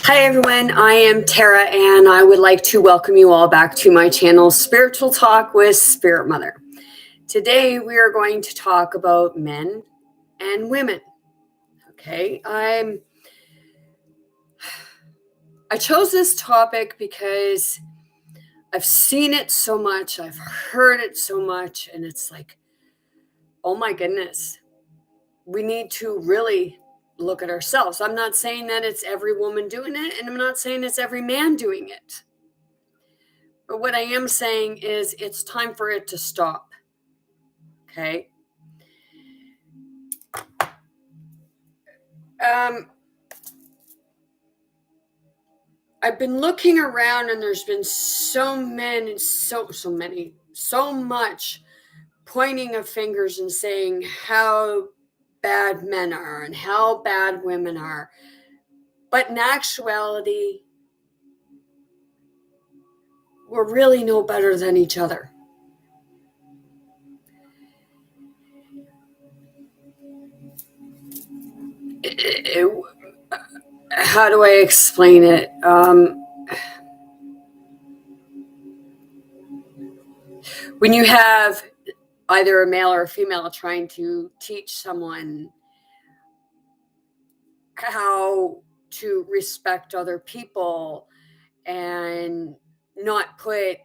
Hi, everyone. I am Tara, and I would like to welcome you all back to my channel, Spiritual Talk with Spirit Mother. Today, we are going to talk about men and women. Okay, I chose this topic because I've seen it so much, I've heard it so much, and it's like, oh my goodness, we need to really look at ourselves. I'm not saying that it's every woman doing it, and I'm not saying it's every man doing it. But what I am saying is it's time for it to stop. Okay. I've been looking around, and there's been so much pointing of fingers and saying how bad men are and how bad women are. But in actuality, we're really no better than each other. How do I explain it? When you have either a male or a female trying to teach someone how to respect other people and not put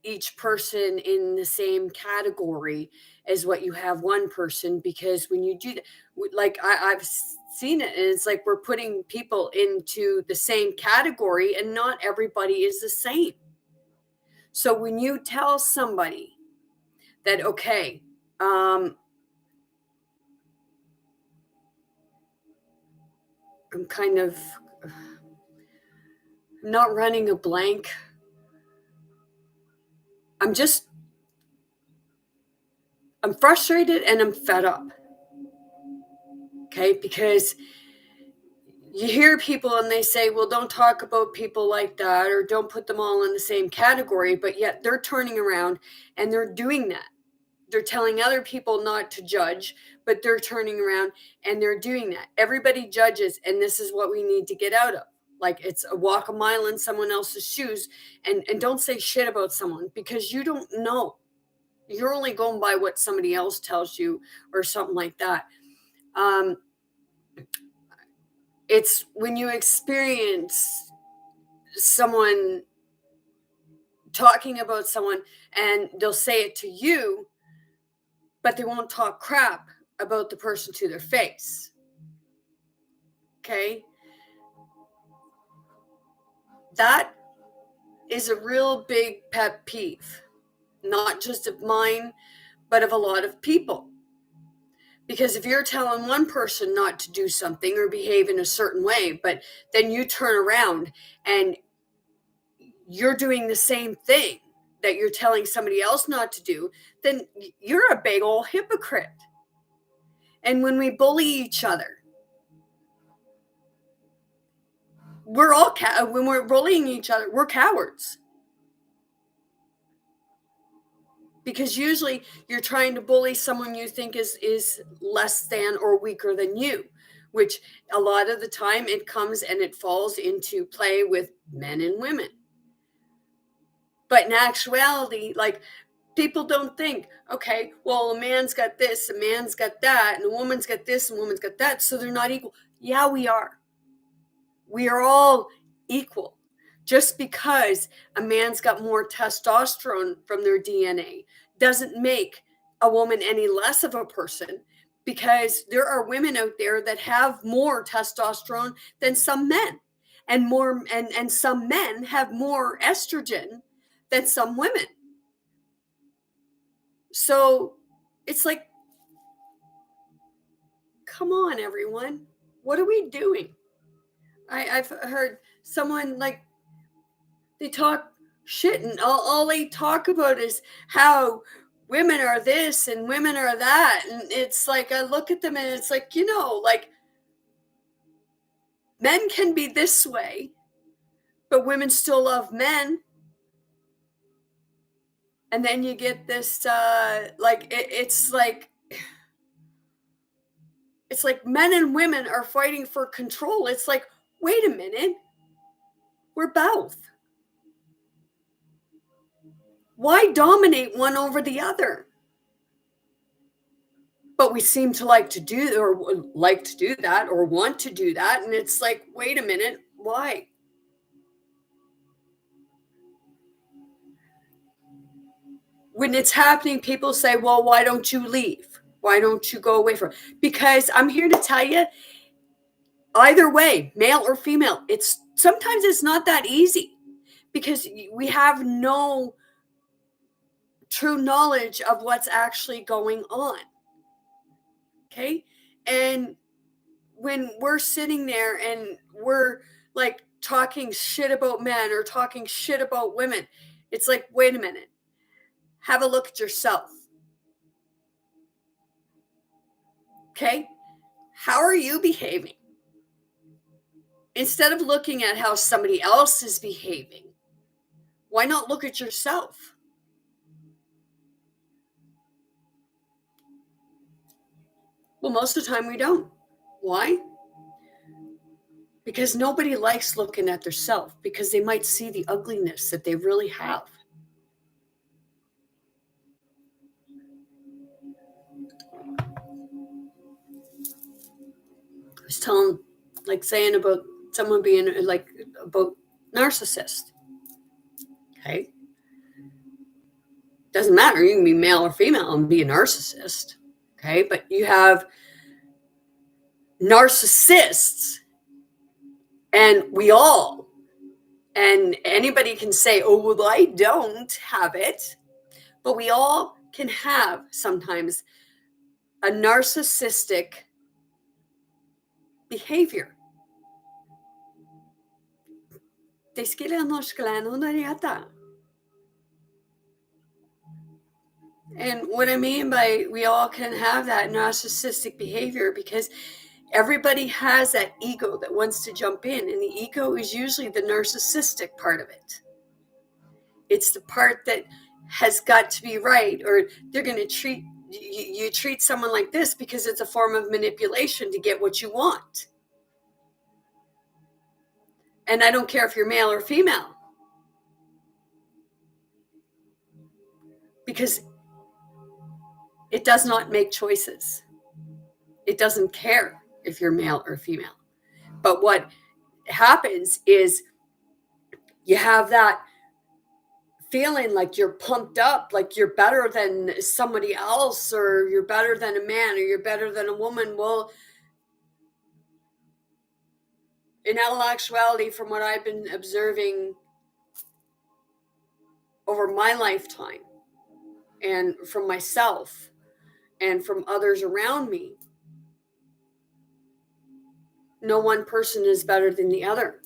each person in the same category as what you have one person, because when you do that, like I've seen it, and it's like we're putting people into the same category, and not everybody is the same. So when you tell somebody that, okay, I'm kind of not running a blank. I'm frustrated and I'm fed up. Okay, because you hear people and they say, well, don't talk about people like that, or don't put them all in the same category, but yet they're turning around and they're doing that. They're telling other people not to judge, but they're turning around and they're doing that. Everybody judges, and this is what we need to get out of. Like, it's a walk a mile in someone else's shoes, and don't say shit about someone, because you don't know. You're only going by what somebody else tells you or something like that. It's when you experience someone talking about someone and they'll say it to you, but they won't talk crap about the person to their face. Okay? That is a real big pet peeve, not just of mine, but of a lot of people. Because if you're telling one person not to do something or behave in a certain way, but then you turn around and you're doing the same thing that you're telling somebody else not to do, then you're a big old hypocrite. And when we bully each other, when we're bullying each other, we're cowards. Because usually you're trying to bully someone you think is less than or weaker than you, which a lot of the time it comes and it falls into play with men and women. But in actuality, like, people don't think, okay, well, a man's got this, a man's got that, and a woman's got this, and a woman's got that, so they're not equal. Yeah, we are. We are all equal. Just because a man's got more testosterone from their DNA doesn't make a woman any less of a person, because there are women out there that have more testosterone than some men, and some men have more estrogen than some women. So it's like, come on, everyone. What are we doing? I've heard someone, like, they talk shit, and all they talk about is how women are this and women are that. And it's like, I look at them and it's like, like, men can be this way, but women still love men. And then you get this, it's like, It's like men and women are fighting for control. It's like, wait a minute, we're both. Why dominate one over the other? But we seem to like to do that or want to do that. And it's like, wait a minute, why? When it's happening, people say, well, why don't you leave? Why don't you go away from it? Because I'm here to tell you, either way, male or female, sometimes it's not that easy because we have no true knowledge of what's actually going on. Okay. And when we're sitting there and we're like talking shit about men or talking shit about women, it's like, wait a minute, have a look at yourself. Okay. How are you behaving? Instead of looking at how somebody else is behaving, why not look at yourself? Well, most of the time we don't. Why? Because nobody likes looking at their self because they might see the ugliness that they really have. I was saying about someone being about narcissist. Okay. Doesn't matter. You can be male or female and be a narcissist. Okay. But you have narcissists, and anybody can say, oh, well, I don't have it. But we all can have sometimes a narcissistic behavior. And what I mean by we all can have that narcissistic behavior, because everybody has that ego that wants to jump in, and the ego is usually the narcissistic part of it. It's the part that has got to be right, or they're going to treat you treat someone like this because it's a form of manipulation to get what you want. And I don't care if you're male or female, because it does not make choices. It doesn't care if you're male or female. But what happens is you have that feeling like you're pumped up, like you're better than somebody else, or you're better than a man, or you're better than a woman. Well, in all actuality, from what I've been observing over my lifetime, and from myself and from others around me, no one person is better than the other.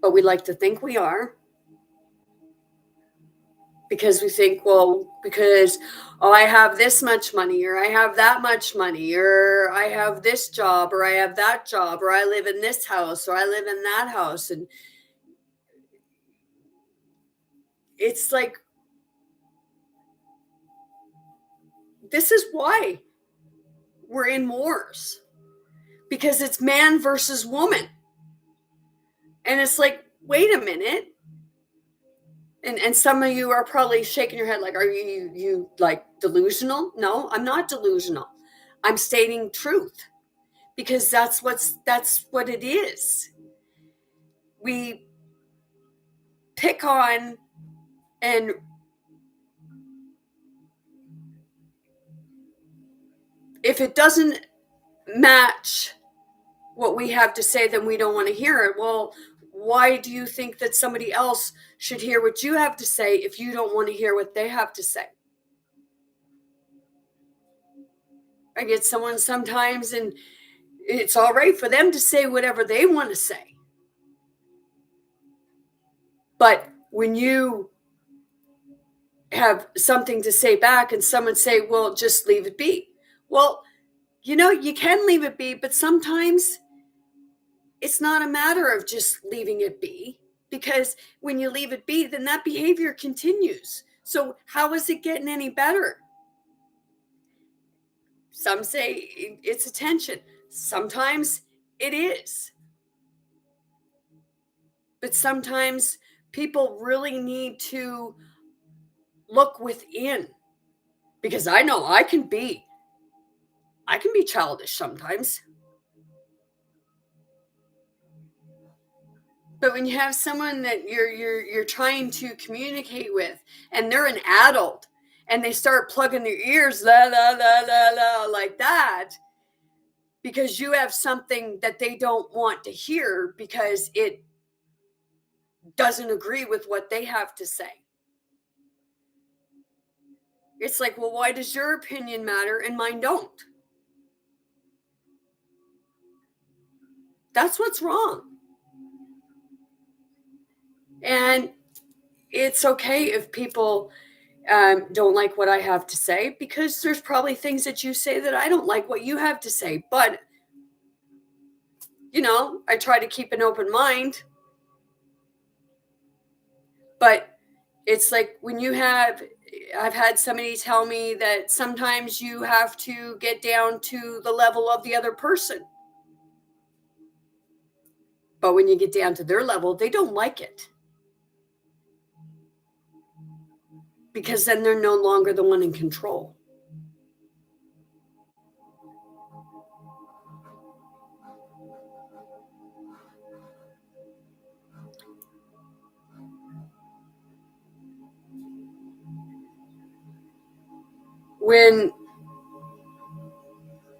But we like to think we are, because we think, well, because I have this much money, or I have that much money, or I have this job, or I have that job, or I live in this house, or I live in that house. And it's like, this is why we're in wars, because it's man versus woman. And it's like, wait a minute. And some of you are probably shaking your head like, are you like delusional? No, I'm not delusional. I'm stating truth, because that's what it is. We pick on, and if it doesn't match what we have to say, then we don't want to hear it. Well, why do you think that somebody else should hear what you have to say if you don't want to hear what they have to say? I get someone sometimes, and it's all right for them to say whatever they want to say. But when you have something to say back and someone say, well, just leave it be. Well, you can leave it be, but sometimes it's not a matter of just leaving it be, because when you leave it be, then that behavior continues. So how is it getting any better? Some say it's attention. Sometimes it is. But sometimes people really need to look within, because I know I can be childish sometimes. But when you have someone that you're trying to communicate with, and they're an adult, and they start plugging their ears la la la la la like that, because you have something that they don't want to hear because it doesn't agree with what they have to say. It's like, well, why does your opinion matter and mine don't? That's what's wrong. And it's okay if people don't like what I have to say, because there's probably things that you say that I don't like what you have to say. But, I try to keep an open mind. But it's like I've had somebody tell me that sometimes you have to get down to the level of the other person. But when you get down to their level, they don't like it. Because then they're no longer the one in control. When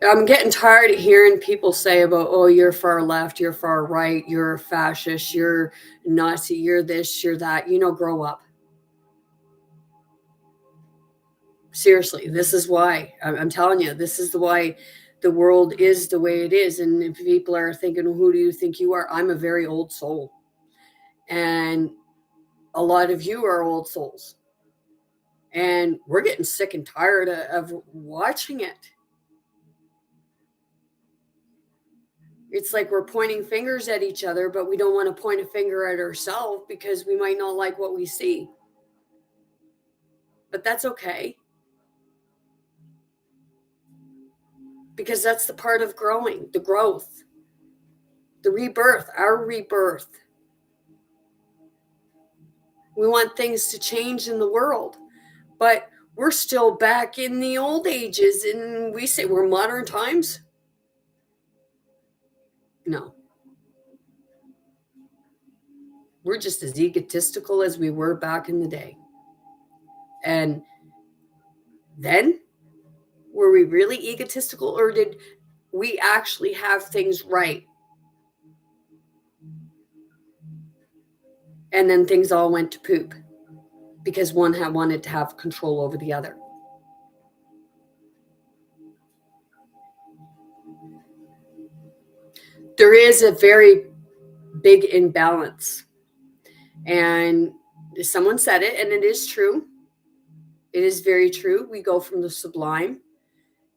I'm getting tired of hearing people say about, oh, you're far left, you're far right, you're a fascist, you're Nazi, you're this, you're that, grow up. Seriously, this is why. I'm telling you, this is why the world is the way it is. And if people are thinking, well, who do you think you are? I'm a very old soul. And a lot of you are old souls. And we're getting sick and tired of watching it. It's like we're pointing fingers at each other, but we don't want to point a finger at ourselves because we might not like what we see. But that's okay. Because that's the part of growing, the growth, the rebirth, our rebirth. We want things to change in the world, but we're still back in the old ages, and we say we're modern times. No. We're just as egotistical as we were back in the day. And then, were we really egotistical, or did we actually have things right? And then things all went to poop because one had wanted to have control over the other. There is a very big imbalance. And someone said it, and it is true. It is very true. We go from the sublime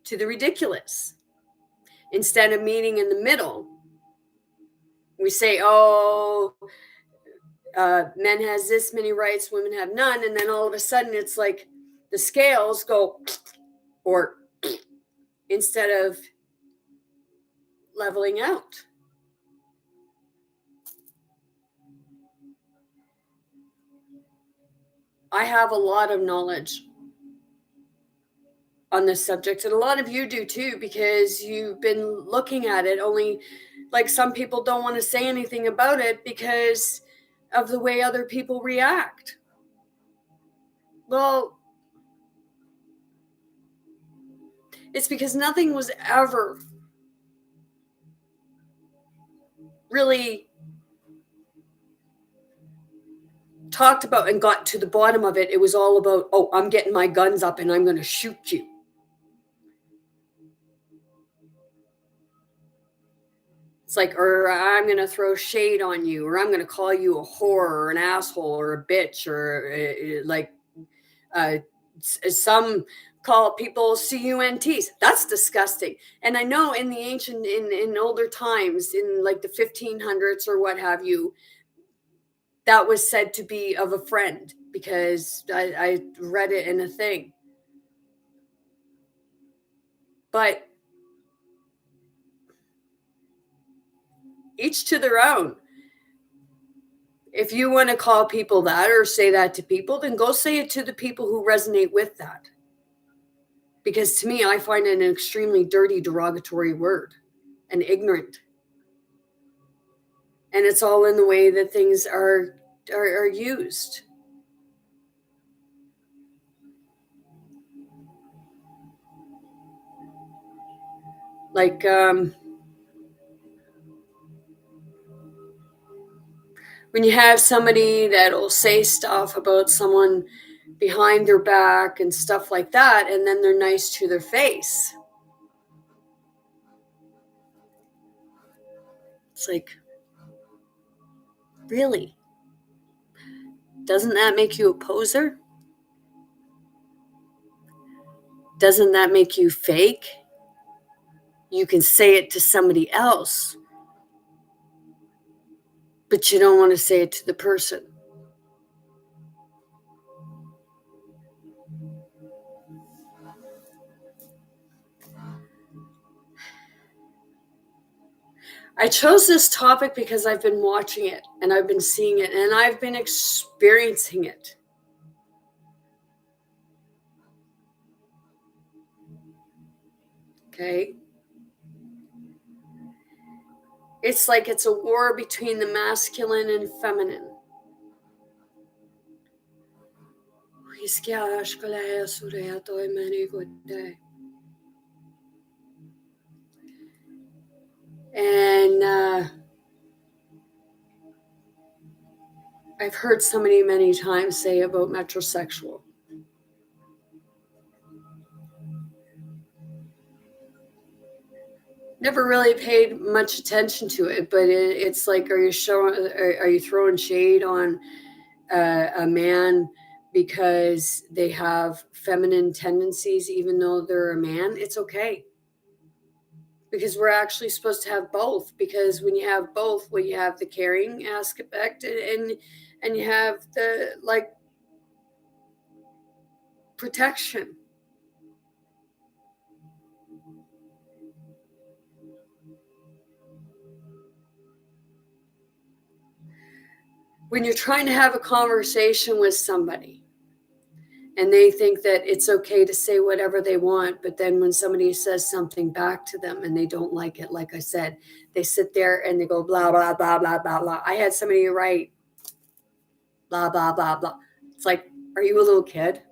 to the ridiculous. Instead of meeting in the middle, we say, oh, men has this many rights, women have none. And then all of a sudden it's like the scales go, or instead of leveling out. I have a lot of knowledge on this subject, and a lot of you do too, because you've been looking at it. Only, like, some people don't want to say anything about it because of the way other people react. Well, it's because nothing was ever really talked about and got to the bottom of it. It was all about, oh, I'm getting my guns up and I'm going to shoot you. It's like, or I'm going to throw shade on you, or I'm going to call you a whore or an asshole or a bitch, or some call people CUNTs. That's disgusting. And I know in the ancient, in older times, in like the 1500s or what have you, that was said to be of a friend, because I read it in a thing. But each to their own. If you want to call people that or say that to people, then go say it to the people who resonate with that. Because to me, I find it an extremely dirty, derogatory word and ignorant. And it's all in the way that things are used. Like, when you have somebody that'll say stuff about someone behind their back and stuff like that, and then they're nice to their face. It's like, really? Doesn't that make you a poser? Doesn't that make you fake? You can say it to somebody else, but you don't want to say it to the person. I chose this topic because I've been watching it and I've been seeing it and I've been experiencing it. Okay. It's like it's a war between the masculine and feminine. And I've heard so many times say about metrosexual. Never really paid much attention to it, but it's like, are you throwing shade on a man because they have feminine tendencies, even though they're a man? It's okay. Because we're actually supposed to have both. Because when you have both, well, you have the caring aspect and you have the like protection. When you're trying to have a conversation with somebody and they think that it's okay to say whatever they want, but then when somebody says something back to them and they don't like it, like I said, they sit there and they go blah, blah, blah, blah, blah, blah. I had somebody write blah, blah, blah, blah. It's like, are you a little kid?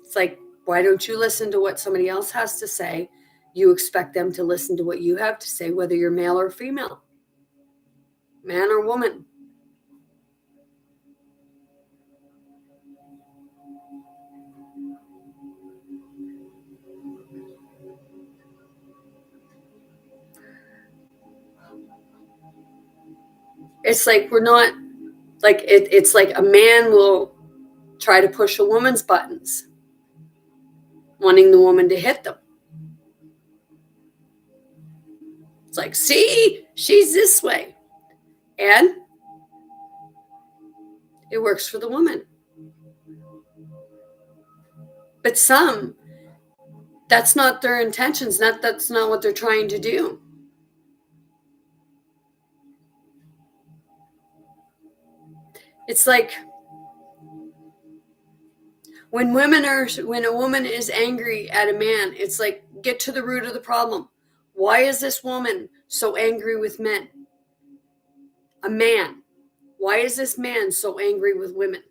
It's like, why don't you listen to what somebody else has to say? You expect them to listen to what you have to say, whether you're male or female, man or woman. It's like we're not like it's like a man will try to push a woman's buttons, wanting the woman to hit them. It's like, see, she's this way. And it works for the woman. But some, that's not their intentions. That's not what they're trying to do. It's like when a woman is angry at a man, it's like, get to the root of the problem. Why is this woman so angry with men? A man. Why is this man so angry with women?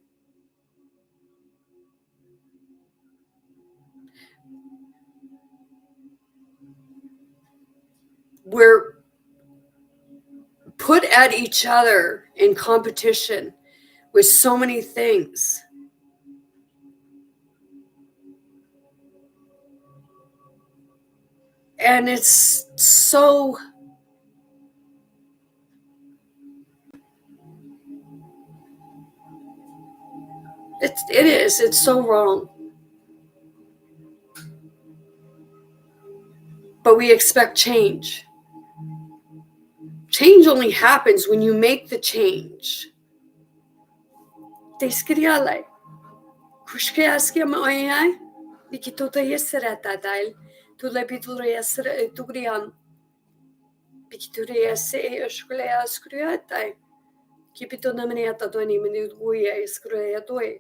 We're put at each other in competition with so many things. And it's so it's so wrong. But we expect change. Change only happens when you make the change. Kushkayaskia maoyai, Nikituta Yesserata dial, to Lepituria Tugrian, Picturia se Skulea Skruatai, Kipitonaminata 20 minute Guya Skruya Doi.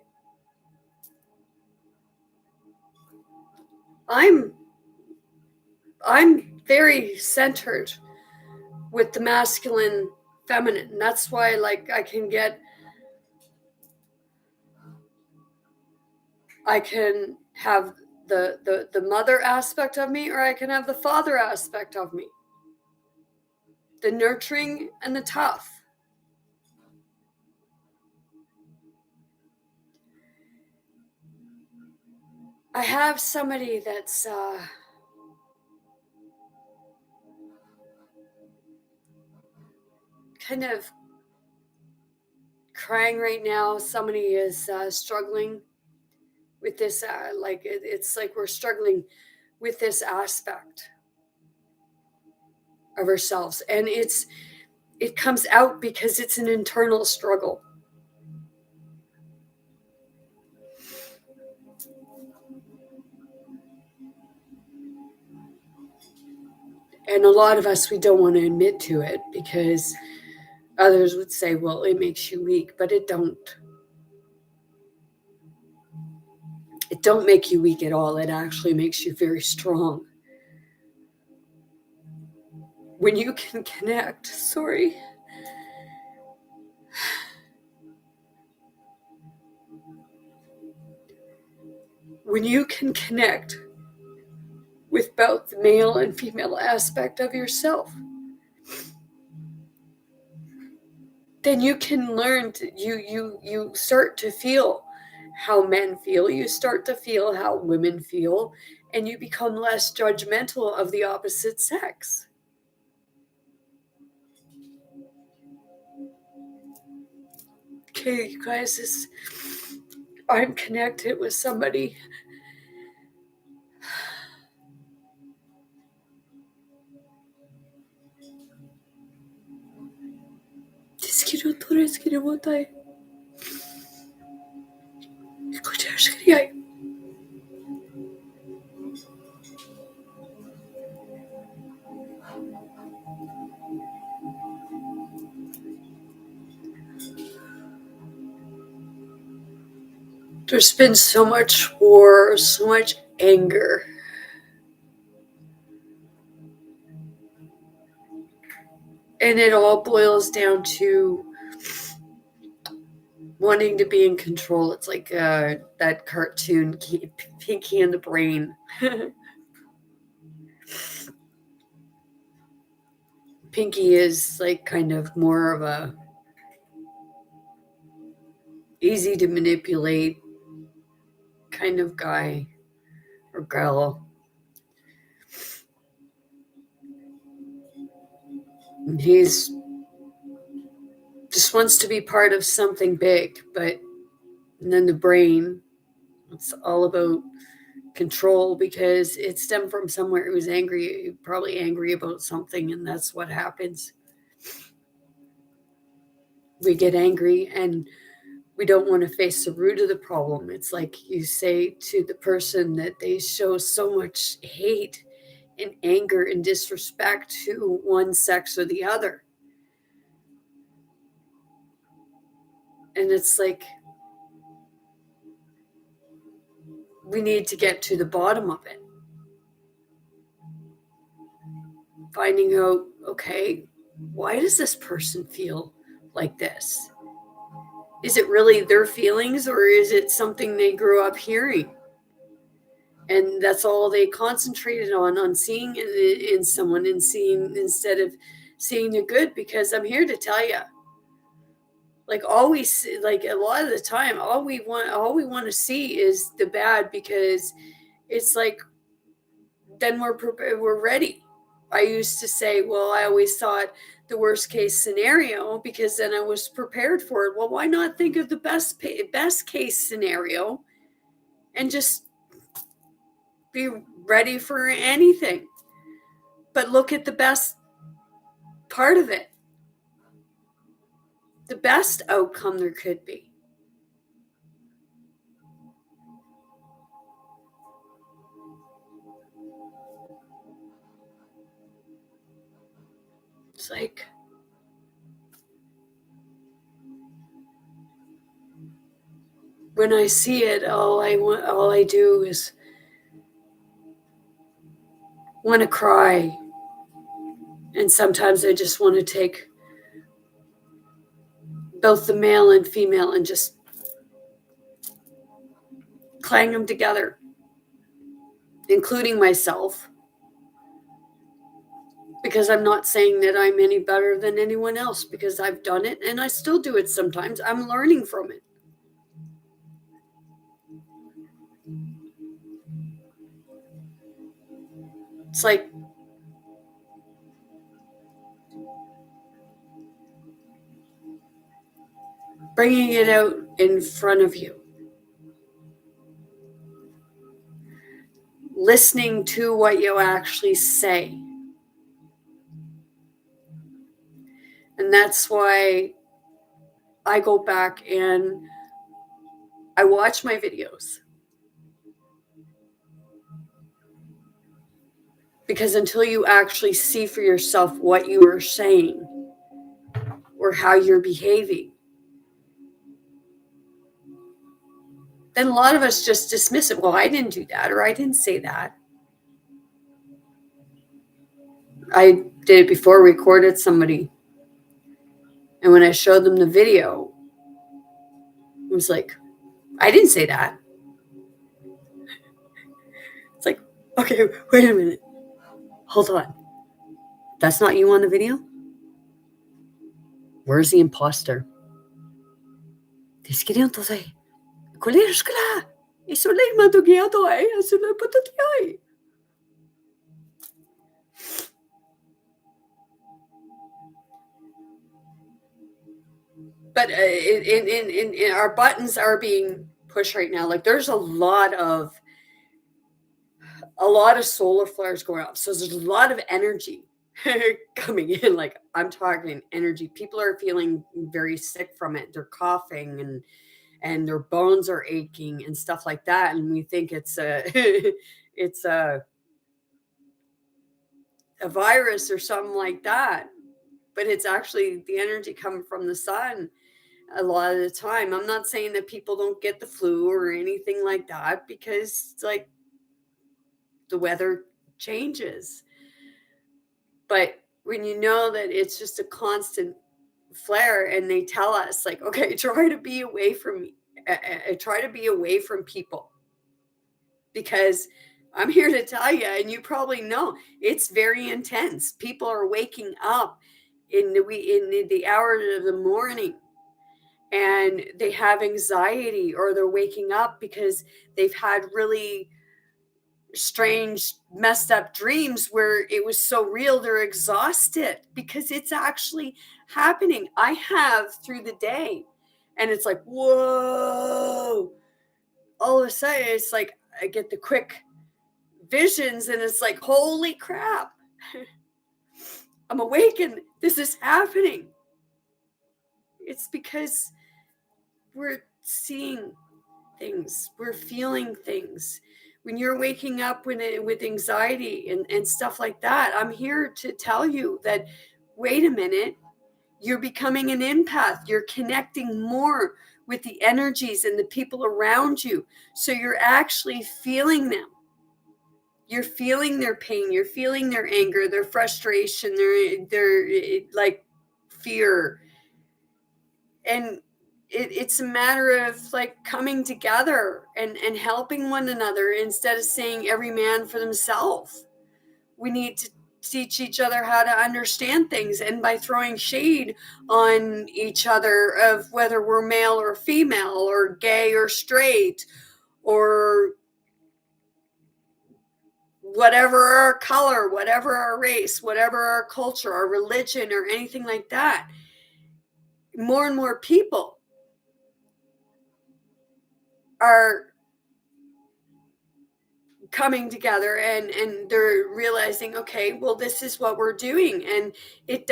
I'm very centered with the masculine feminine. And that's why like I can have the mother aspect of me, or I can have the father aspect of me. The nurturing and the tough. I have somebody that's kind of crying right now. Somebody is struggling with this, it's like we're struggling with this aspect of ourselves, and it comes out because it's an internal struggle. And a lot of us, we don't want to admit to it because others would say, well, it makes you weak, but it don't. It don't make you weak at all. It actually makes you very strong. When you can connect, when you can connect with both the male and female aspect of yourself, then you can learn to, you start to feel how men feel, you start to feel how women feel, and you become less judgmental of the opposite sex. Okay, you guys, I'm connected with somebody. There's been so much war, so much anger. And it all boils down to wanting to be in control. It's like that cartoon, Pinky and the Brain. Pinky is like kind of more of a easy to manipulate kind of guy or girl. And he's just wants to be part of something big, but and then the brain, it's all about control because it stemmed from somewhere. It was angry, probably angry about something, and that's what happens. We get angry and we don't want to face the root of the problem. It's like you say to the person that they show so much hate and anger and disrespect to one sex or the other. And it's like we need to get to the bottom of it. Finding out, okay, why does this person feel like this? Is it really their feelings, or is it something they grew up hearing? And that's all they concentrated on seeing in someone, and seeing instead of seeing the good. Because I'm here to tell you, like always, like a lot of the time, all we want to see is the bad, because it's like then we're ready. I used to say, well, I always thought the worst case scenario because then I was prepared for it. Well, why not think of the best case scenario and just be ready for anything? But look at the best part of it, the best outcome there could be. It's like, when I see it, all I do is want to cry. And sometimes I just want to take both the male and female and just clang them together, including myself, because I'm not saying that I'm any better than anyone else, because I've done it and I still do it sometimes. I'm learning from it. It's like bringing it out in front of you, listening to what you actually say. And that's why I go back and I watch my videos. Because until you actually see for yourself what you are saying or how you're behaving, then a lot of us just dismiss it. Well, I didn't do that, or I didn't say that. I did it before, recorded somebody. And when I showed them the video, it was like, I didn't say that. It's like, okay, wait a minute. Hold on. That's not you on the video? Where's the imposter? Tiskirion today. Kolirskala. Isolay madugiato ay asulay patutiay. But in our buttons are being pushed right now. Like there's a lot of solar flares going up. So there's a lot of energy coming in. Like I'm talking energy. People are feeling very sick from it. They're coughing and their bones are aching and stuff like that. And we think it's a it's a virus or something like that. But it's actually the energy coming from the sun a lot of the time. I'm not saying that people don't get the flu or anything like that, because it's like the weather changes. But when you know that it's just a constant flare and they tell us like, okay, try to be away from me, try to be away from people, because I'm here to tell you, and you probably know, it's very intense. People are waking up in the hours of the morning and they have anxiety, or they're waking up because they've had really strange, messed up dreams where it was so real they're exhausted, because it's actually happening. I have through the day, and it's like, whoa, all of a sudden it's like I get the quick visions and it's like, holy crap, I'm awake and this is happening. It's because we're seeing things, we're feeling things. When you're waking up with anxiety and stuff like that, I'm here to tell you that, wait a minute, you're becoming an empath. You're connecting more with the energies and the people around you. So you're actually feeling them. You're feeling their pain. You're feeling their anger, their frustration, their like fear. And it's a matter of like coming together and helping one another instead of saying every man for themselves. We need to teach each other how to understand things, and by throwing shade on each other of whether we're male or female or gay or straight or whatever our color, whatever our race, whatever our culture, our religion, or anything like that, more and more people are coming together and they're realizing, okay, well, this is what we're doing, and it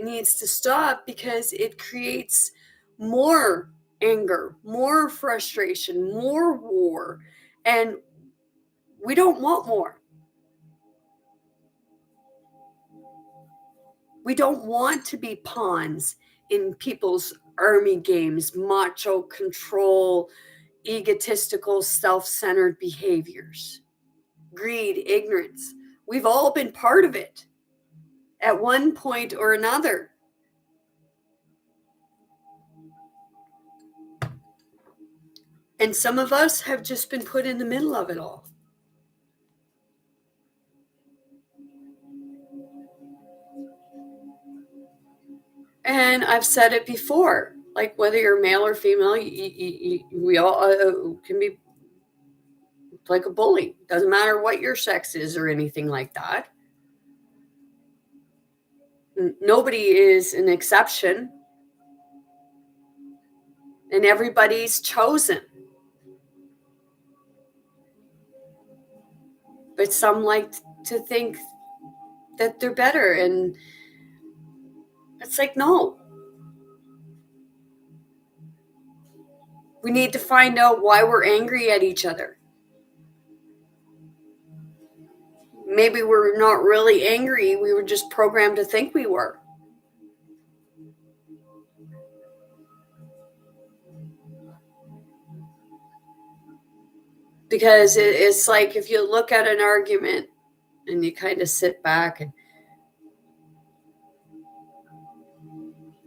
needs to stop, because it creates more anger, more frustration, more war, and we don't want more. We don't want to be pawns in people's army games, macho control, egotistical, self-centered behaviors, greed, ignorance. We've all been part of it at one point or another. And some of us have just been put in the middle of it all. And I've said it before, like whether you're male or female, we all can be like a bully. Doesn't matter what your sex is or anything like that. Nobody is an exception. And everybody's chosen. But some like to think that they're better. And it's like, no. We need to find out why we're angry at each other. Maybe we're not really angry. We were just programmed to think we were. Because it's like if you look at an argument and you kind of sit back, and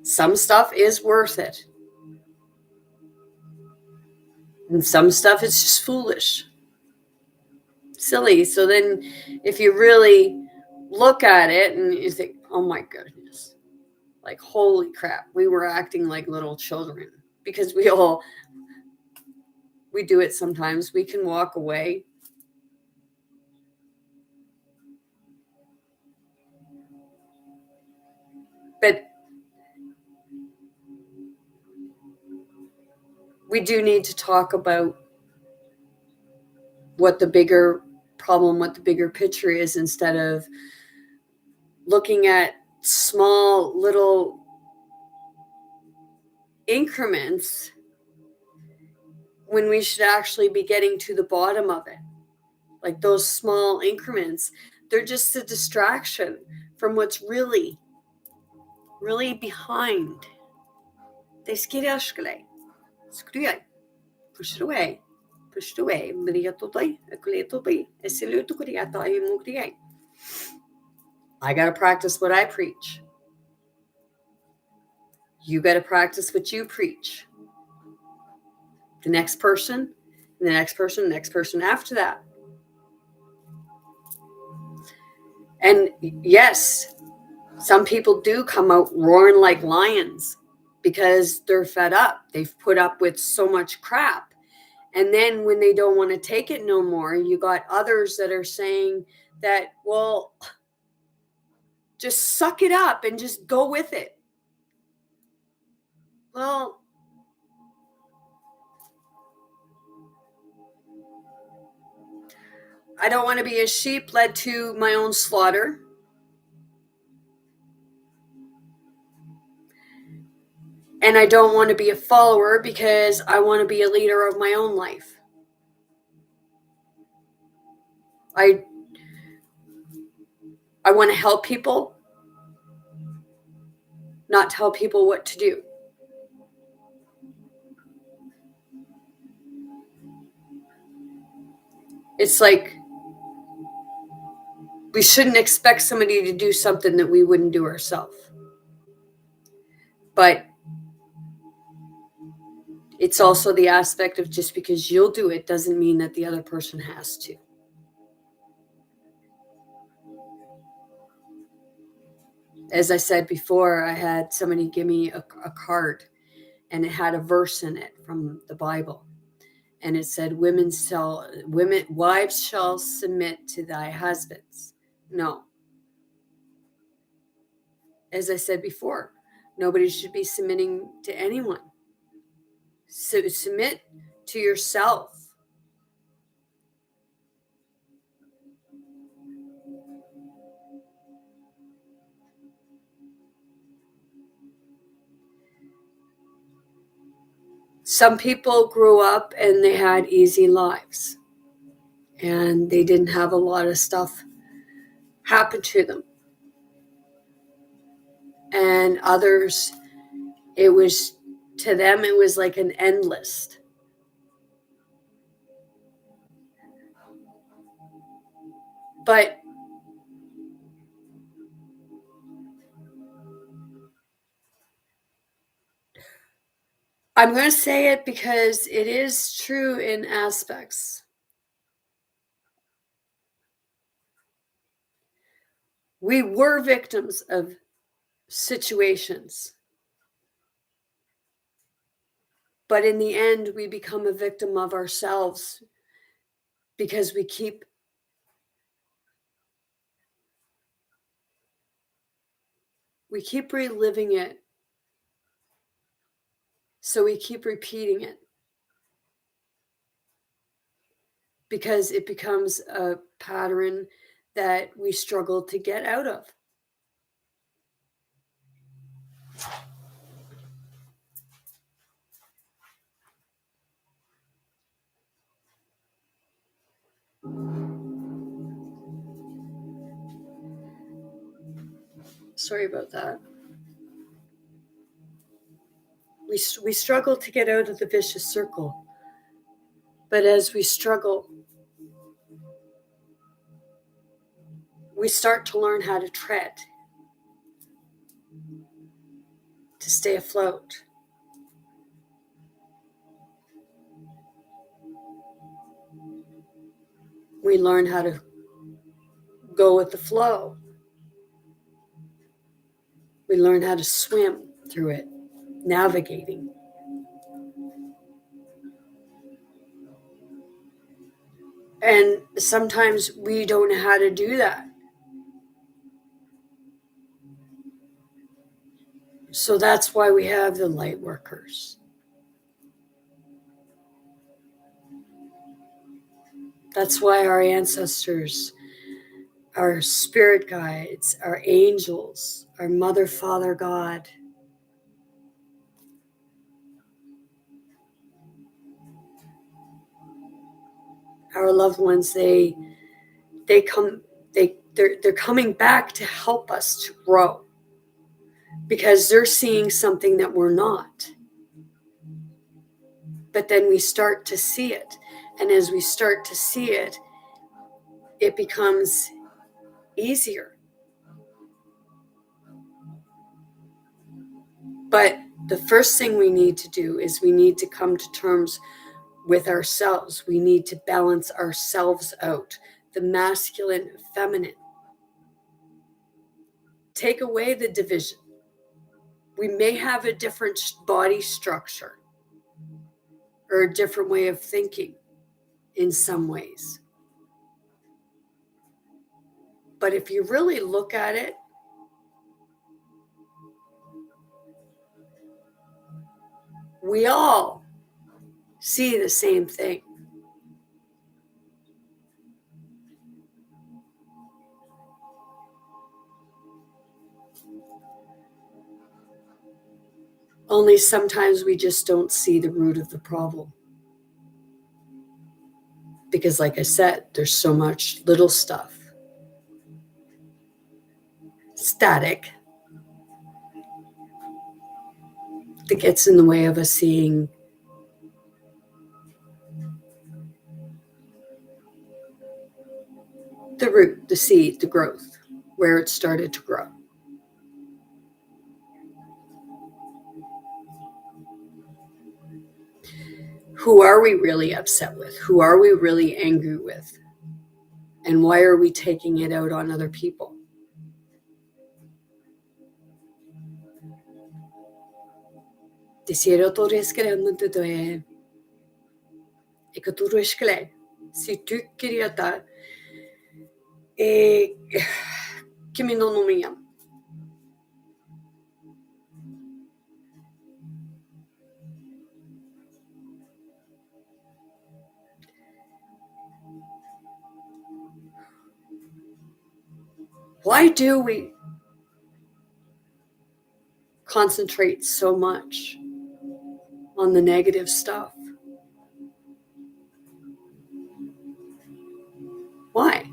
some stuff is worth it. And some stuff is just foolish, silly. So then if you really look at it and you think, oh my goodness, like, holy crap, we were acting like little children. Because we do it sometimes. We can walk away. But we do need to talk about what the bigger problem, what the bigger picture is, instead of looking at small little increments when we should actually be getting to the bottom of it. Like those small increments, they're just a distraction from what's really behind. Push it away. Push it away. I got to practice what I preach. You got to practice what you preach. The next person, the next person, the next person after that. And yes, some people do come out roaring like lions because they're fed up. They've put up with so much crap. And then when they don't want to take it no more, you got others that are saying that, well, just suck it up and just go with it. Well, I don't want to be a sheep led to my own slaughter. And I don't want to be a follower because I want to be a leader of my own life. I want to help people, not tell people what to do. It's like we shouldn't expect somebody to do something that we wouldn't do ourselves. But it's also the aspect of just because you'll do it doesn't mean that the other person has to. As I said before, I had somebody give me a card, and it had a verse in it from the Bible. And it said, wives shall submit to thy husbands. No. As I said before, nobody should be submitting to anyone. So submit to yourself. Some people grew up and they had easy lives, and they didn't have a lot of stuff happen to them. And others, it was, to them, it was like an end list. But I'm going to say it because it is true in aspects. We were victims of situations, but in the end, we become a victim of ourselves because we keep reliving it. So we keep repeating it because it becomes a pattern that we struggle to get out of. Sorry about that. We struggle to get out of the vicious circle. But as we struggle, we start to learn how to tread, to stay afloat. We learn how to go with the flow. We learn how to swim through it, navigating. And sometimes we don't know how to do that. So that's why we have the light workers. That's why our ancestors, our spirit guides, our angels, our Mother, Father, God, our loved ones, they're coming back to help us to grow because they're seeing something that we're not. But then we start to see it. And as we start to see it, it becomes easier. But the first thing we need to do is we need to come to terms with ourselves. We need to balance ourselves out, the masculine, feminine. Take away the division. We may have a different body structure or a different way of thinking in some ways. But if you really look at it, we all see the same thing. Only sometimes we just don't see the root of the problem. Because like I said, there's so much little stuff. Static. That gets in the way of us seeing the root, the seed, the growth, where it started to grow. Who are we really upset with? Who are we really angry with? And why are we taking it out on other people? Si tycker att kimi no nomiya. Why do we concentrate so much on the negative stuff? Why?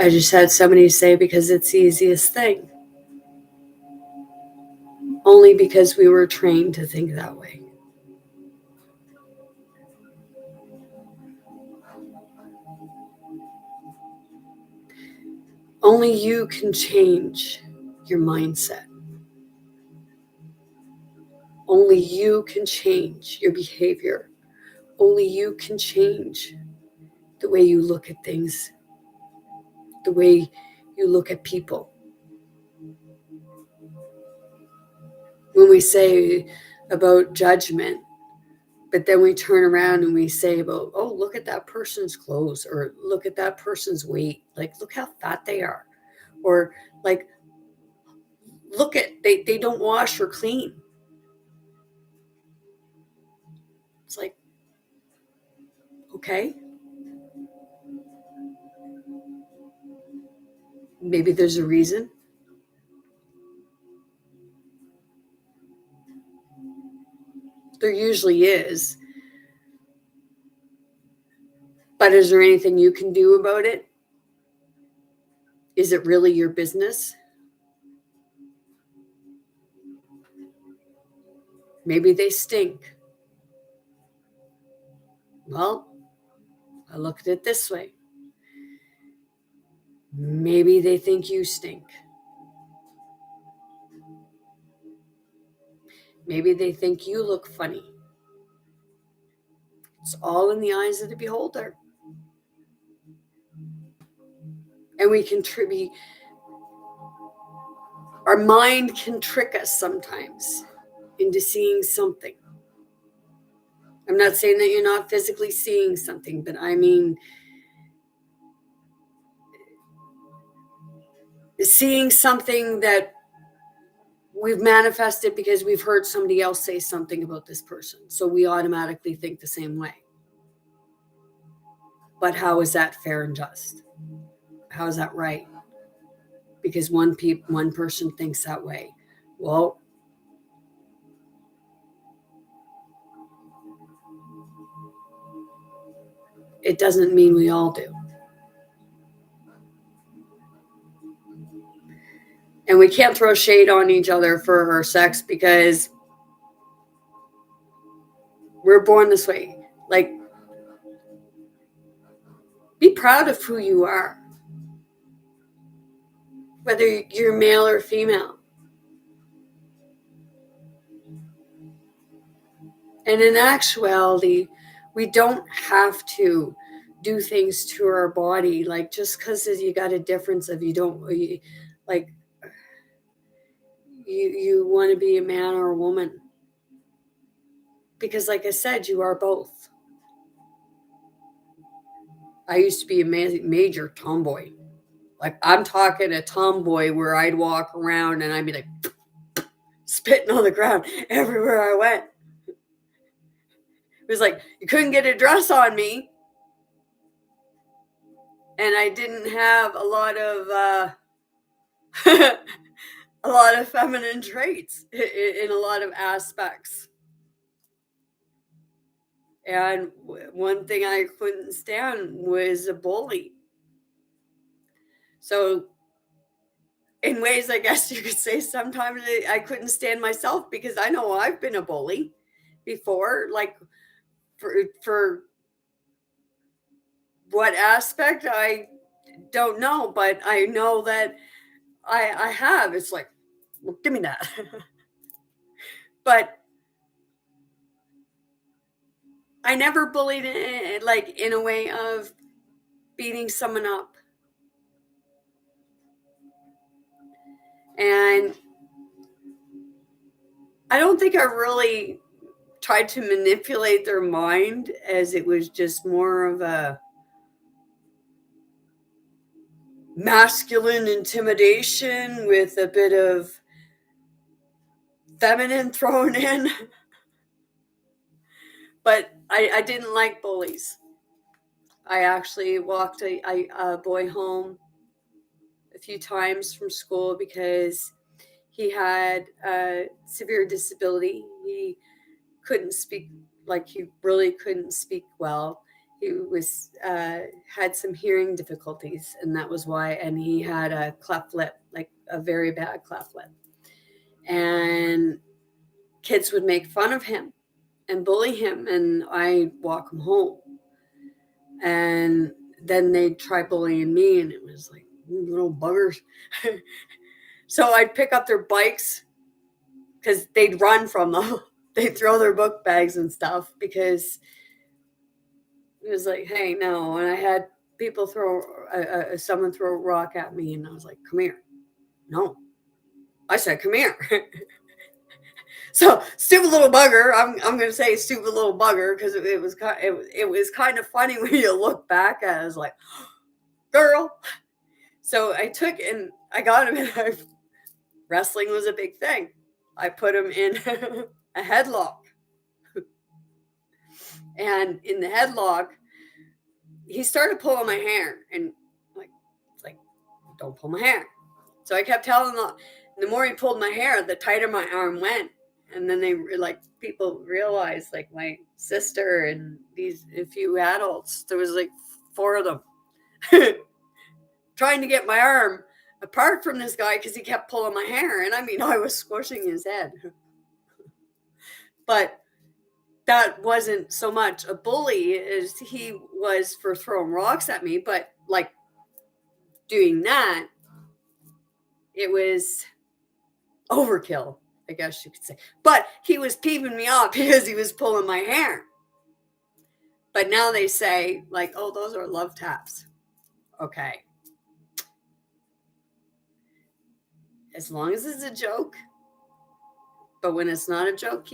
I just had somebody say, because it's the easiest thing. Only because we were trained to think that way. Only you can change your mindset. Only you can change your behavior. Only you can change the way you look at things, the way you look at people. When we say about judgment, but then we turn around and we say about, oh, look at that person's clothes, or look at that person's weight. Like, look how fat they are. Or like, look at, they don't wash or clean. It's like, okay. Maybe there's a reason. There usually is. But is there anything you can do about it? Is it really your business? Maybe they stink. Well, I look at it this way. Maybe they think you stink. Maybe they think you look funny. It's all in the eyes of the beholder. And we contribute. Our mind can trick us sometimes into seeing something. I'm not saying that you're not physically seeing something, but I mean seeing something that we've manifested because we've heard somebody else say something about this person. So we automatically think the same way. But how is that fair and just? How is that right? Because one person thinks that way. Well, it doesn't mean we all do. And we can't throw shade on each other for our sex because we're born this way. Like, be proud of who you are, whether you're male or female. And in actuality, we don't have to do things to our body. Like, just because you got a difference of you want to be a man or a woman. Because like I said, you are both. I used to be a major tomboy. Like, I'm talking a tomboy where I'd walk around and I'd be like spitting on the ground everywhere I went. It was like you couldn't get a dress on me. And I didn't have a lot of feminine traits in a lot of aspects. And one thing I couldn't stand was a bully. So in ways, I guess you could say sometimes I couldn't stand myself because I know I've been a bully before. Like, for what aspect, I don't know, but I know that I have. It's like, well, give me that. But I never bullied like in a way of beating someone up. And I don't think I really tried to manipulate their mind, as it was just more of a masculine intimidation with a bit of feminine thrown in. But I didn't like bullies. I actually walked a boy home a few times from school because he had a severe disability. He couldn't speak, like he really couldn't speak well. he was had some hearing difficulties, and that was why. And he had a cleft lip, like a very bad cleft lip. And kids would make fun of him and bully him, and I'd walk him home. And then they'd try bullying me, and it was like, little buggers. So I'd pick up their bikes because they'd run from them. They'd throw their book bags and stuff because it was like, hey, no. And I had people someone throw a rock at me, and I was like, come here. No. I said, come here. So stupid little bugger. I'm going to say stupid little bugger because it was kind of funny when you look back at it. I was like, girl. So I took and I got him in. Wrestling was a big thing. I put him in a headlock. And in the headlock, he started pulling my hair. And it's like, don't pull my hair. So I kept telling him, the more he pulled my hair, the tighter my arm went. And then people realized, like my sister and a few adults, there was like 4 of them trying to get my arm apart from this guy because he kept pulling my hair. And I mean, I was squishing his head. But that wasn't so much a bully as he was for throwing rocks at me. But like doing that, it was overkill, I guess you could say. But he was peeving me off because he was pulling my hair. But now they say, like, oh, those are love taps. Okay. As long as it's a joke. But when it's not a joke,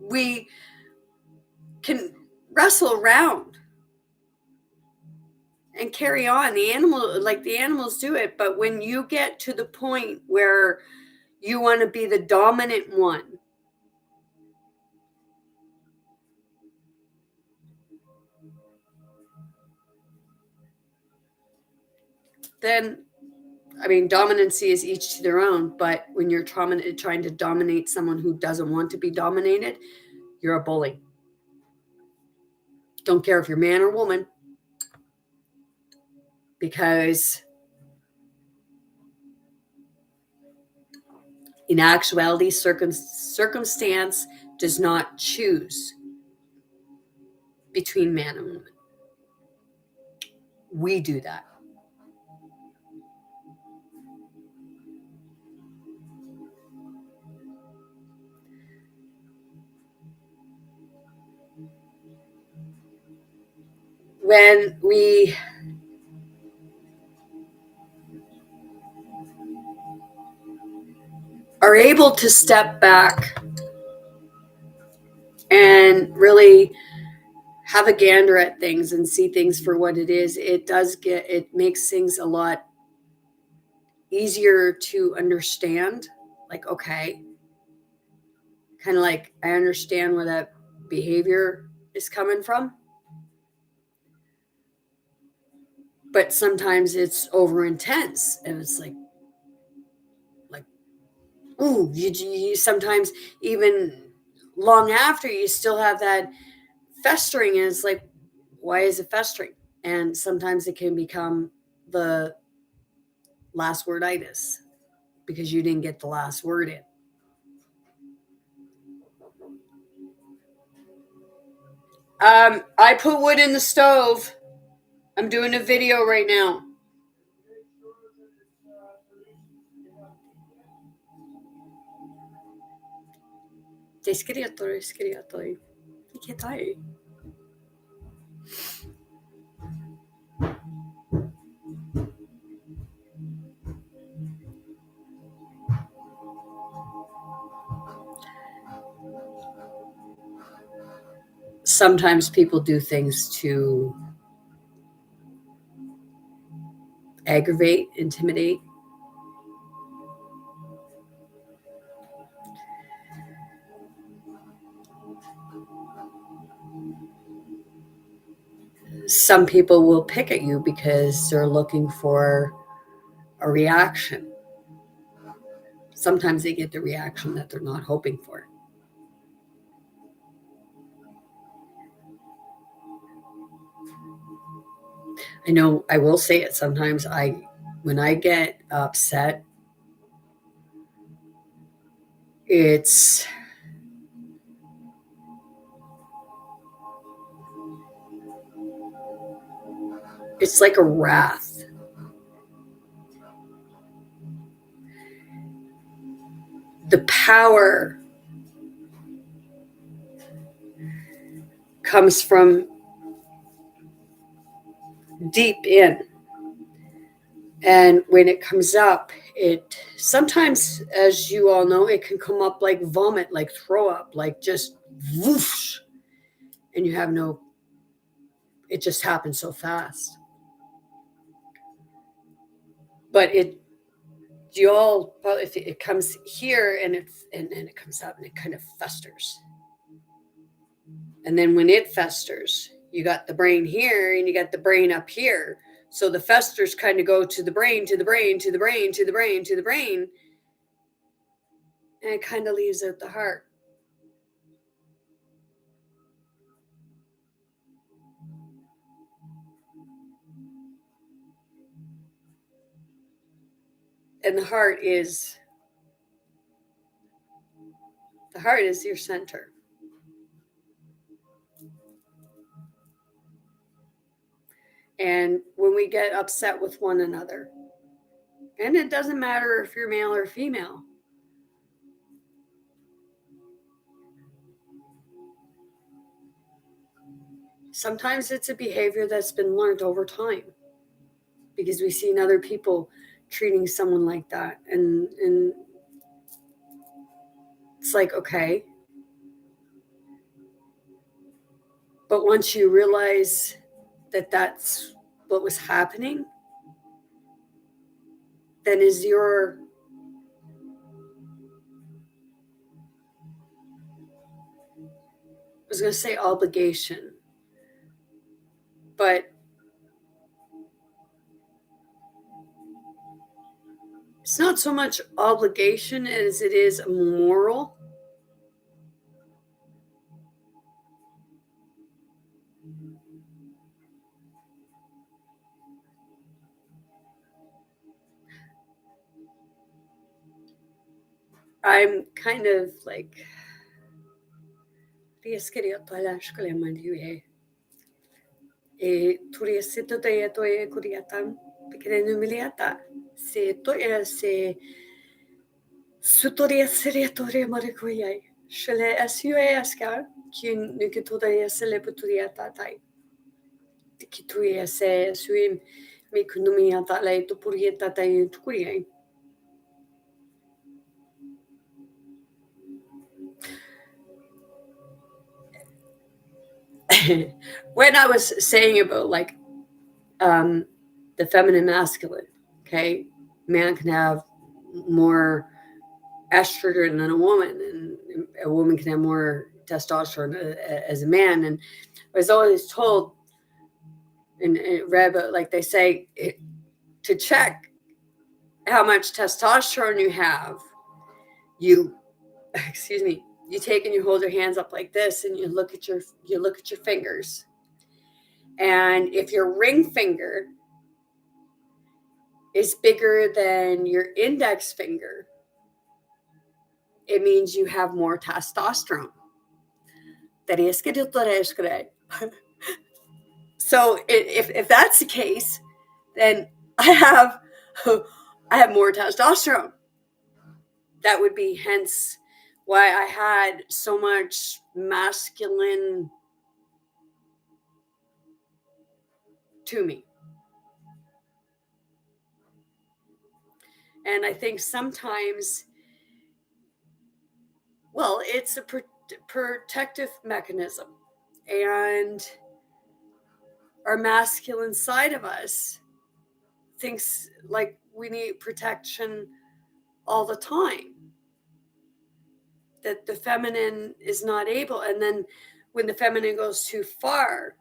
we can wrestle around and carry on. The animals do it. But when you get to the point where you want to be the dominant one, then, I mean, dominancy is each to their own. But when you're trying to dominate someone who doesn't want to be dominated, you're a bully. Don't care if you're man or woman. Because in actuality, circumstance does not choose between man and woman. We do that. When we are able to step back and really have a gander at things and see things for what it is, it makes things a lot easier to understand. Like, okay, kind of like I understand where that behavior is coming from. But sometimes it's over intense, and it's like, ooh, you sometimes even long after you still have that festering, and it's like, why is it festering? And sometimes it can become the last worditis because you didn't get the last word in. I put wood in the stove. I'm doing a video right now. Sometimes people do things to aggravate, intimidate. Some people will pick at you because they're looking for a reaction. Sometimes they get the reaction that they're not hoping for. I know I will say it sometimes. When I get upset, it's like a wrath. The power comes from deep in. And when it comes up, it sometimes, as you all know, it can come up like vomit, like throw up, like just whoosh. And you have no, it just happens so fast. But you all, if it comes here and it comes out and it kind of festers. And then when it festers, you got the brain here and you got the brain up here. So the festers kind of go to the brain, to the brain, to the brain, to the brain, to the brain. And it kind of leaves out the heart. And the heart is your center. And when we get upset with one another, and it doesn't matter if you're male or female, sometimes it's a behavior that's been learned over time because we've seen other people treating someone like that. And it's like, okay. But once you realize that that's what was happening, then is your I was going to say obligation, but it's not so much obligation as it is moral. I'm kind of like when I was saying about like the feminine masculine, okay, man can have more estrogen than a woman, and a woman can have more testosterone as a man. And I was always told and read about, like they say, to check how much testosterone you have, you excuse me, you take and you hold your hands up like this and you look at your fingers. And if your ring finger is bigger than your index finger, it means you have more testosterone. So if that's the case, then I have more testosterone. That would be hence why I had so much masculine to me. And I think sometimes, well, it's a protective mechanism. And our masculine side of us thinks like we need protection all the time, that the feminine is not able. And then when the feminine goes too far,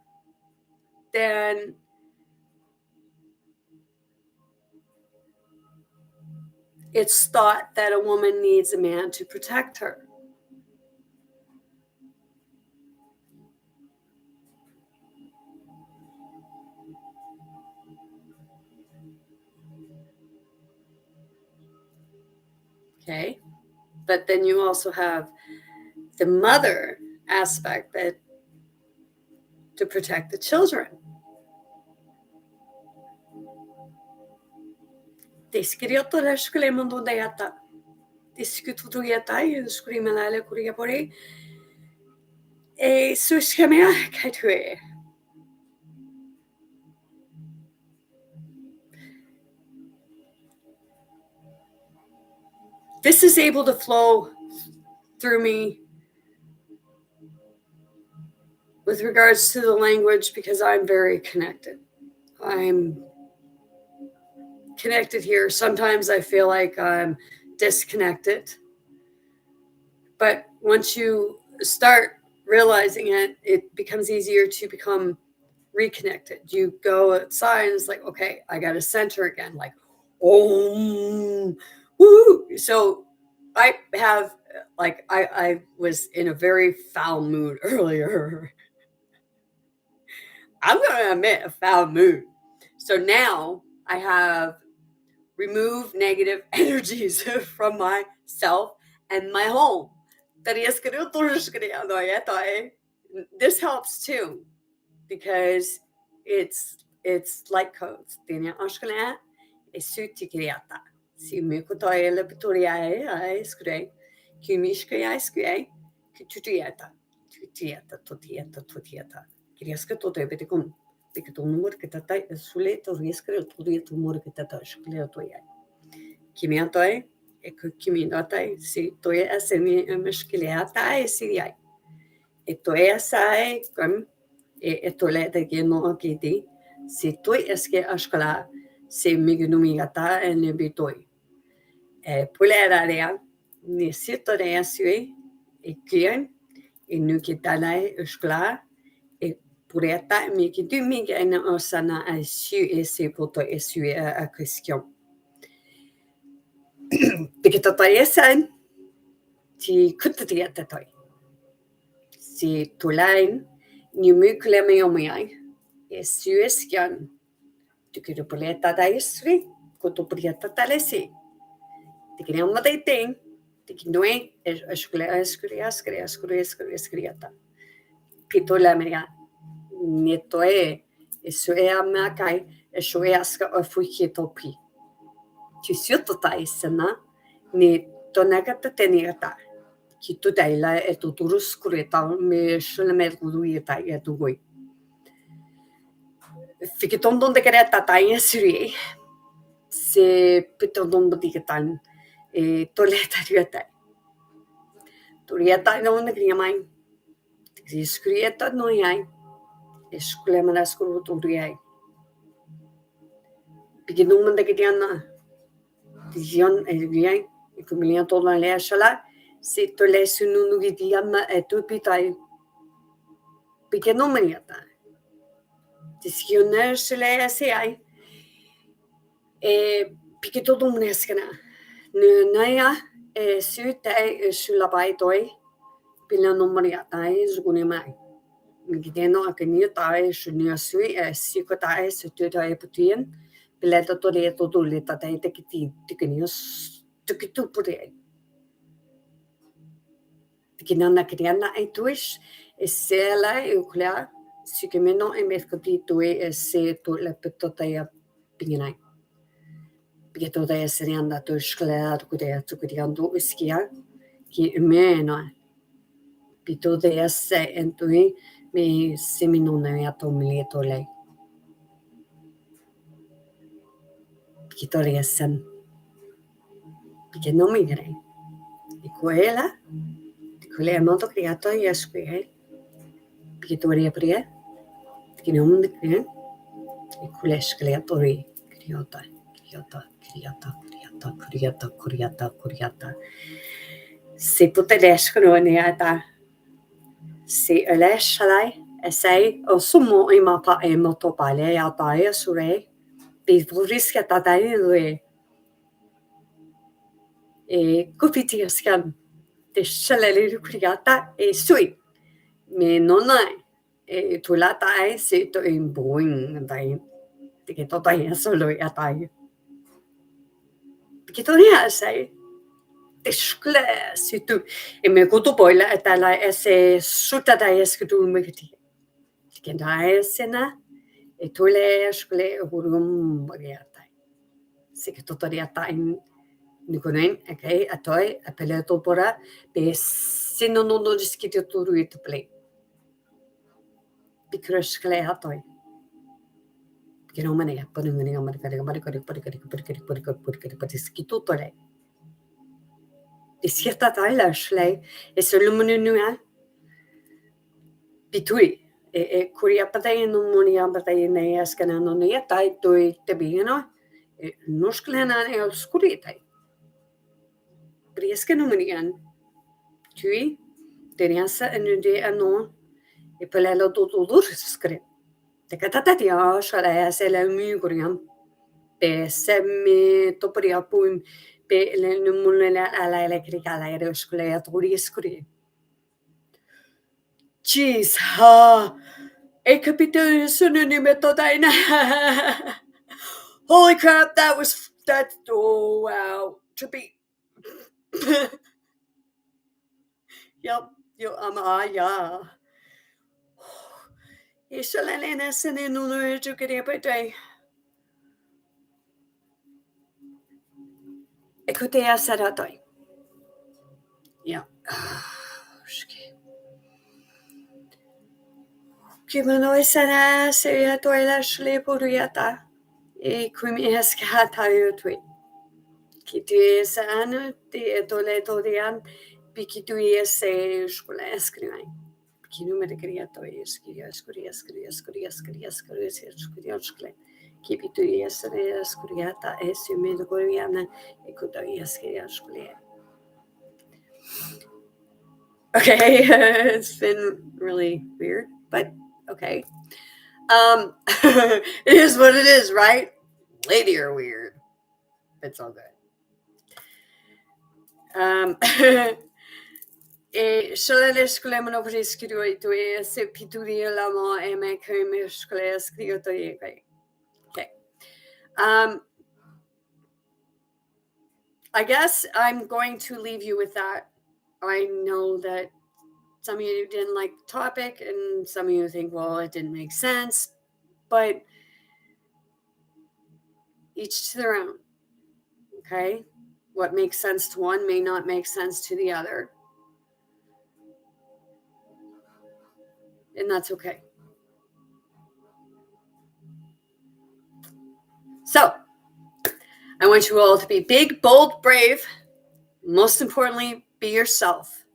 then it's thought that a woman needs a man to protect her. Okay. But then you also have the mother aspect that to protect the children. Tiskiriotora skulle mundo data. Diskututuiata skulle melale kuria pore. Suskamea kaitue. This is able to flow through me with regards to the language because I'm very connected. I'm connected here. Sometimes I feel like I'm disconnected. But once you start realizing it, it becomes easier to become reconnected. You go outside and it's like, okay, I got to center again, like, oh, woo. So I have, like, I was in a very foul mood earlier. I'm going to admit a foul mood. So now I have removed negative energies from myself and my home. This helps too because it's light codes. Si me kotoya la pitoria ai skre kimishka ai skre kitutiata tutiata totiata totiata kiriaska tote beticum because number que tata sule to riskre to tumor que tata shkle to ya kimiatoy kiminatay si toya asemi mishkiliata si ya toya sai kam etole de que no akiti si toy eske ashkala se mignumigata en bitoy Puleraria, ni sitorea sui, e kien, e nukitalai uskla, e pureta mi ki du mi en osana a su e se poto e su a question. Pikitotayesan, ti kutatiatatoi. Si tulain, ni mukleme yomiai, e su eskian, tu kiru puleta da isri, kutupriata talesi. Tikiniam mataiting, tikinue, escriata. Pitola mea, netoe, esuea makai, esueaska ofuikitopi. Tisiotota isena, ni tonagata teniata. Kitu daila etuturus kureta, me shulamet guduita etugoi. Fikitondon de kereta taia siri, se pitondon bodigatan. Toleta rieta. Turieta no negriamai. Discreta no yai. Esculema scuru turiai. Piginum de Gidiana. Dion Eliai. Ecumilia tola lea shala. Se tolesunu gidiama et tupitai. Pigenomaniata. Discioner sele seai. Pikitodum neskana. Naya sutai sulabaitoi. Pilanomaria zugunimai. Gideno akania tai shunia sui sikotai sututai putien. Pileta tole totule tatai tekiti tikinius tukitupure. Tikinana kriana aituish esela euclea sikimeno emeskoti tue se to la petotaya pinginai. Pietotaya serianda to shklea tukudea tukudiando iskia ki meno. Pitotaya se entui me seminone atomilieto lei. Pikitoria sen. Pikeno migre. Ikuela. Ikuela moto criato y esque. Pikitoria prie. Pikinom de crie. Ikulesh creatori. Criota. Criota. Criota. Criota. Criota. Criota. Criota. Se putedesko no neata. Se elesh halai. Essay o sumo imapa e motopale atae sure. Pivuriska tatailue. Kupitiaskan. Te shalele kriata e sui. Me nonai. Tulata e se to in boing dai. Te que totai solo atai. Pikitoria sai. Tishkle situ. E me kutu poila etala ese suta da eskutu mekiti. Kendai sena e tole shkle hurum bagata. Sikitotoriata in Nikunin, okay, atoy, apeleto pora, be sinono diskituru to play. Because clay atoy. Kinomane, putting in America, is yet that eyelash is a luminua between a Kuriapata no monia, but I nay ask an anonia tied to it to be, Nusklana obscurity. Briescanomanian, tui, Deniasa and Ude anon, a palello to script. The catatatia shall I as a muguriam, be semi toporiapum, be lenumula electrical aerosclea to riscuri. Jeez, a capital synonym metodina. Holy crap, that, oh wow, trippy. Yep, yeah. Isolena sene nuno to get up a day. Écoutez à Saratoi. Yeah. Kimano sana se toila shle puriata. E kumi eskata yutwi. Kitu sana te tole todian pikitui se shkula eskrivai. Kinu me criato eskuria Kipitui esre skuriata esume do goriana ekutoi eskuria shkule. Okay, it's been really weird, but okay. It is what it is, right? Lady are weird. It's all good. Solo le skole mono priskiro itu se pituri la mo me kome skole skrio to okay. I guess I'm going to leave you with that. I know that some of you didn't like the topic and some of you think, well, it didn't make sense, but each to their own, okay? What makes sense to one may not make sense to the other. And that's okay. So, I want you all to be big, bold, brave. Most importantly, be yourself.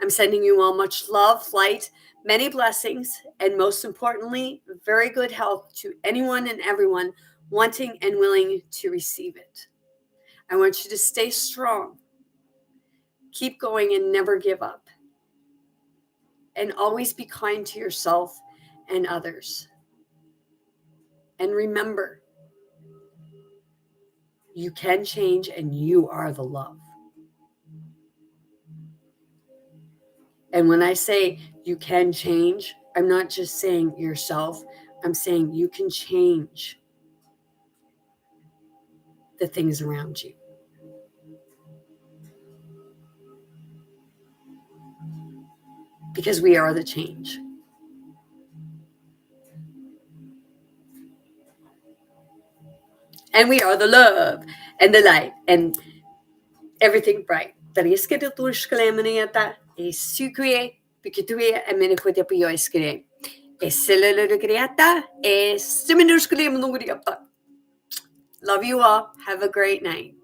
I'm sending you all much love, light, many blessings, and most importantly, very good health to anyone and everyone wanting and willing to receive it. I want you to stay strong, keep going, and never give up. And always be kind to yourself and others. And remember, you can change and you are the love. And when I say you can change, I'm not just saying yourself, I'm saying you can change the things around you. Because we are the change. And we are the love and the light and everything bright. Tariske de tushklemaniata is sucre, pikitue, and menikotia iskre. Es cellular creata, es seminuscleum. Love you all. Have a great night.